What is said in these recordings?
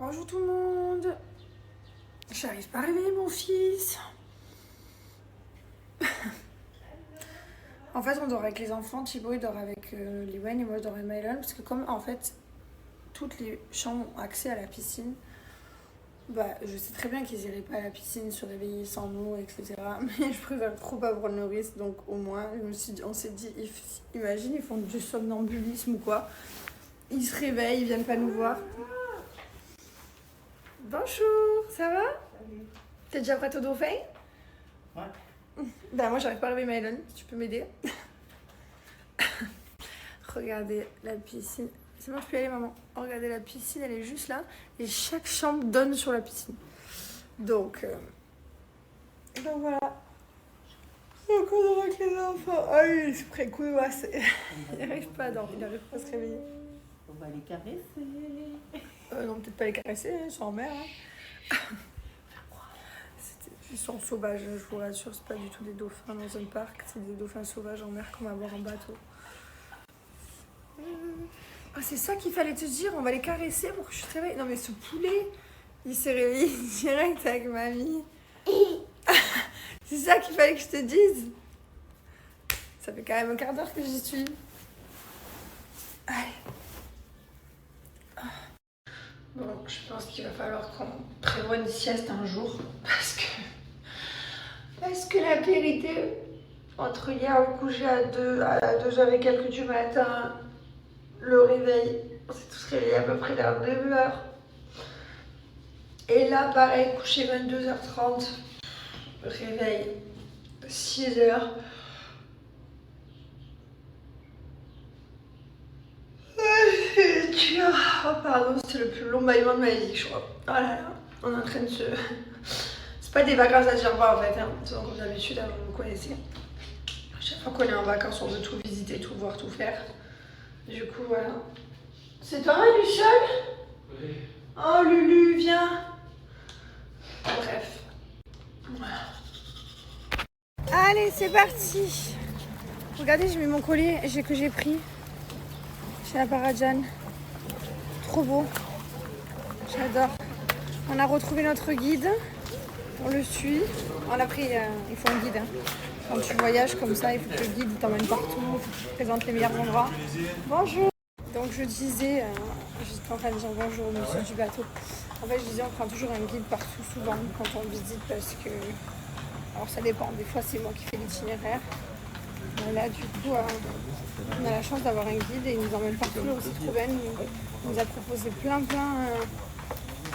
Bonjour tout le monde. J'arrive pas à réveiller mon fils. En fait, on dort avec les enfants. Thibaut il dort avec Liwen et moi je dors avec Mylon. Parce que comme en fait toutes les chambres ont accès à la piscine, bah je sais très bien qu'ils iraient pas à la piscine se réveiller sans nous, etc. Mais je préfère trop pas prendre le risque. Donc au moins on s'est dit, imagine ils font du somnambulisme ou quoi. Ils se réveillent, ils viennent pas nous voir. Bonjour, ça va? Salut. T'es déjà prête au dauphin? Ouais. Bah moi j'arrive pas à réveiller Mylon, si tu peux m'aider. Regardez la piscine. C'est bon, je peux y aller maman. Regardez la piscine, elle est juste là. Et chaque chambre donne sur la piscine. Donc voilà. Donc on dort avec les enfants. Ah oui, il se précoule, il n'arrive pas à dormir, il n'arrive pas à se réveiller. On va les caresser. Non, peut-être pas les caresser, ils sont en mer. Hein. Ils sont sauvages, je vous rassure, c'est pas du tout des dauphins dans un parc, c'est des dauphins sauvages en mer qu'on va voir en bateau. Ah, c'est ça qu'il fallait te dire, on va les caresser pour que je te réveille. Non mais ce poulet, il s'est réveillé direct avec mamie. C'est ça qu'il fallait que je te dise. Ça fait quand même un quart d'heure que j'y suis. Allez. Bon, je pense qu'il va falloir qu'on prévoie une sieste un jour parce que la vérité, entre hier le coucher à 2h et quelques du matin, le réveil, on s'est tous réveillés à peu près vers 9h. Et là, pareil, coucher 22h30, réveil 6h. Oh pardon, c'était le plus long bâillement de ma vie, je crois. Oh là là, on est en train de se... C'est pas des vacances à Djerba en fait, hein. Comme d'habitude, hein, vous me connaissez. Chaque fois qu'on est en vacances, on veut tout visiter, tout voir, tout faire. Du coup, voilà. C'est toi, Luciole? Oui. Oh, Lulu, viens. Bref. Voilà. Allez, c'est parti. Regardez, j'ai mis mon collier que j'ai pris chez la Paradjan. Trop beau. J'adore. On a retrouvé notre guide. On le suit. On a pris... il faut un guide. Hein. Quand tu voyages comme ça, il faut que le guide t'emmène partout. Il faut qu'il te présente les meilleurs endroits. Bonjour. Donc je disais... j'étais en train de dire bonjour au monsieur du bateau. En fait, je disais, on prend toujours un guide partout, souvent, quand on visite, parce que... Alors ça dépend. Des fois, c'est moi qui fais l'itinéraire. Là, du coup, on a la chance d'avoir un guide et il nous emmène partout. Là aussi, trop bien. Il nous a proposé plein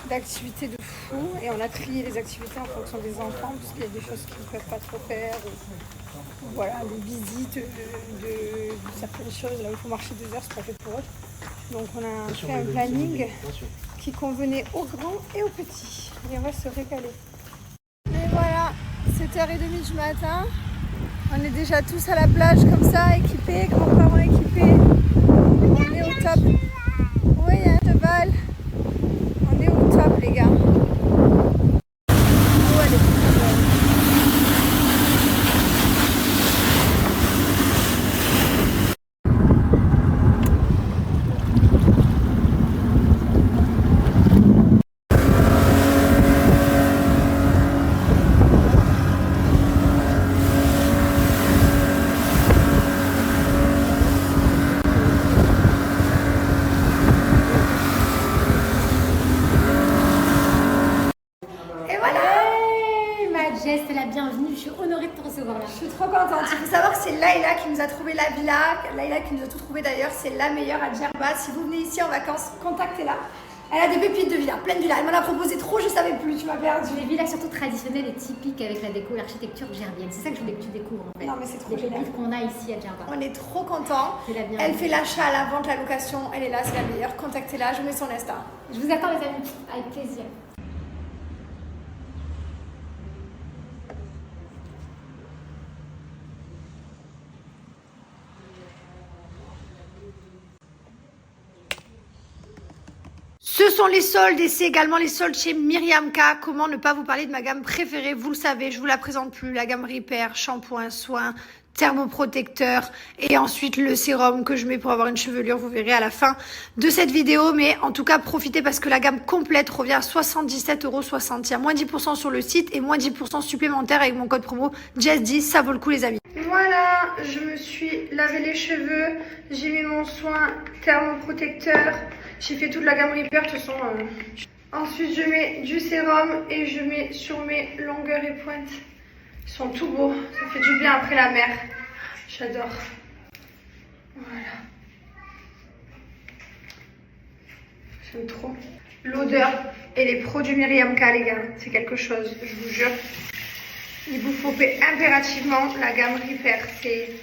d'activités de fou et on a trié les activités en fonction des enfants parce qu'il y a des choses qu'ils ne peuvent pas trop faire. Ou voilà, des visites de certaines choses. Là où il faut marcher 2 heures, c'est pas fait pour eux. Donc on a fait un planning qui convenait aux grands et aux petits. Et on va se régaler. Et voilà, 7h30 du matin. On est déjà tous à la plage comme ça, équipés, grands-parents équipés. On est au top. Oui, il y a un cheval. On est au top, les gars. Oh, elle est trop belle. C'est la bienvenue, je suis honorée de te recevoir là. Je suis trop contente. Il faut savoir que c'est Laïla qui nous a trouvé la villa. Laïla qui nous a tout trouvé d'ailleurs. C'est la meilleure à Djerba. Si vous venez ici en vacances, contactez-la. Elle a des pépites de villa, plein de villas. Elle m'en a proposé trop, je savais plus, tu m'as perdu. Les villas surtout traditionnelles et typiques avec la déco, l'architecture gerbienne. C'est ça que je voulais que tu découvres en fait. Non mais c'est trop les génial. pépites qu'on a ici à Djerba. On est trop contents. Elle fait l'achat, la vente, la location. Elle est là, c'est la meilleure. Contactez-la, je mets son Insta. Je vous attends les amis, avec plaisir. Ce sont les soldes et c'est également les soldes chez Myriam K. Comment ne pas vous parler de ma gamme préférée? Vous le savez, je vous la présente plus. La gamme Repair, shampoing, soins, thermoprotecteur et ensuite le sérum que je mets pour avoir une chevelure. Vous verrez à la fin de cette vidéo. Mais en tout cas, profitez parce que la gamme complète revient à 77,60 €. Il y a moins 10% sur le site et moins 10% supplémentaire avec mon code promo Jess10. Ça vaut le coup les amis. Voilà, je me suis lavé les cheveux. J'ai mis mon soin thermoprotecteur. J'ai fait toute la gamme Repair de toute façon. Ensuite, je mets du sérum et je mets sur mes longueurs et pointes. Ils sont tout beaux. Ça fait du bien après la mer. J'adore. Voilà. J'aime trop. L'odeur et les produits Myriam K, les gars. C'est quelque chose, je vous jure. Il vous faut impérativement la gamme Repair. C'est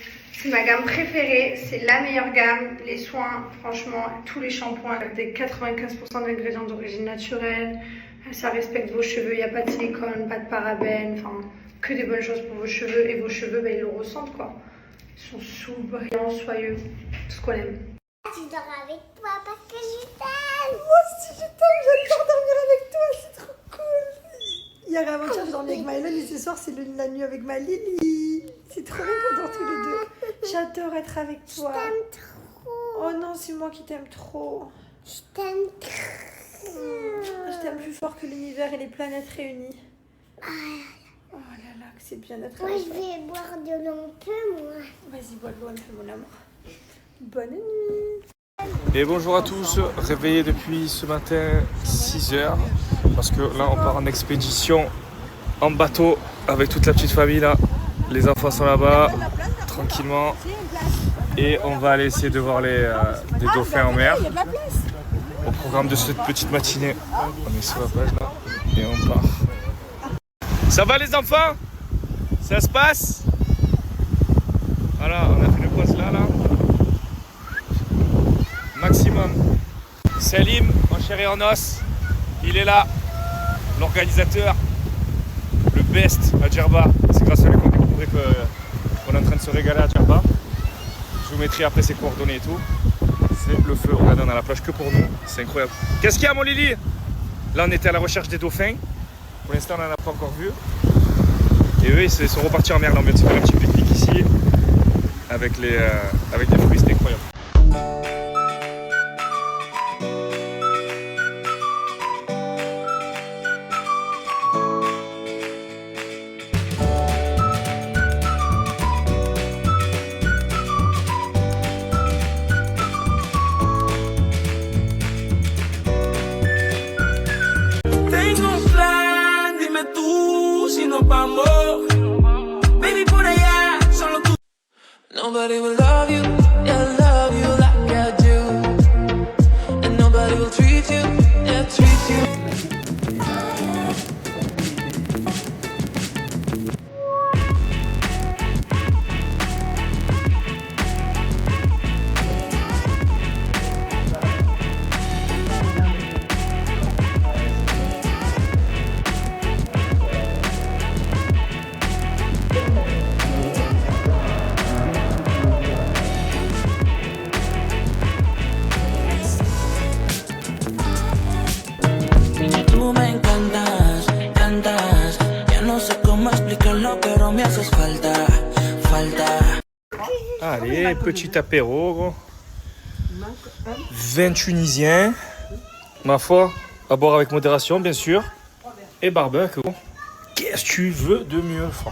ma gamme préférée. C'est la meilleure gamme. Les soins, franchement, tous les shampoings avec 95% d'ingrédients d'origine naturelle. Ça respecte vos cheveux. Il n'y a pas de silicone, pas de parabènes. Enfin, que des bonnes choses pour vos cheveux. Et vos cheveux, ben, ils le ressentent, quoi. Ils sont souple, brillants, soyeux. Tout ce qu'on aime. Je dors avec toi parce que je t'aime. Moi aussi, je t'aime. J'adore dormir avec toi. C'est trop cool. Hier avant-hier, je dormais avec Mylène et ce soir, c'est la nuit avec ma Lily. C'est trop bien qu'on dort tous les deux. J'adore être avec toi. Je t'aime trop. Oh non, c'est moi qui t'aime trop. Je t'aime trop. Je t'aime plus fort que l'univers et les planètes réunies. Oh là là, que c'est bien d'être Moi, avec je toi. vais boire de l'eau un peu, moi. Vas-y, bois de l'eau un peu, mon amour. Bonne nuit. Et bonjour à tous, réveillé depuis ce matin 6h parce que là on part en expédition en bateau avec toute la petite famille là. Les enfants sont là-bas tranquillement et on va aller essayer de voir des dauphins en mer. Au programme de cette petite matinée, on est sur la plage là et on part. Ça va les enfants? Ça se passe? Voilà, on a fait le poste là. Maximum. Salim, en chair et en os, il est là, l'organisateur, le best à Djerba. C'est grâce à lui qu'on découvrait qu'on est en train de se régaler à Djerba. Je vous mettrai après ses coordonnées et tout. C'est le feu, regardez, on a la plage que pour nous, c'est incroyable. Qu'est-ce qu'il y a mon Lily? Là on était à la recherche des dauphins, pour l'instant on n'en a pas encore vu. Et eux ils sont repartis en mer, là on vient de se faire un petit pique-nique ici, avec des fruits, c'était incroyable. Nobody will love you, yeah, love you like I do. And nobody will treat you, yeah, treat you. Tú me encantas, cantas. Ya no sé cómo explicarlo, pero me haces falta, falta. Allez, petit apéro, gros. Vin tunisien, ma foi, à boire avec modération, bien sûr. Et barbecue. Qu'est-ce que tu veux de mieux, frère?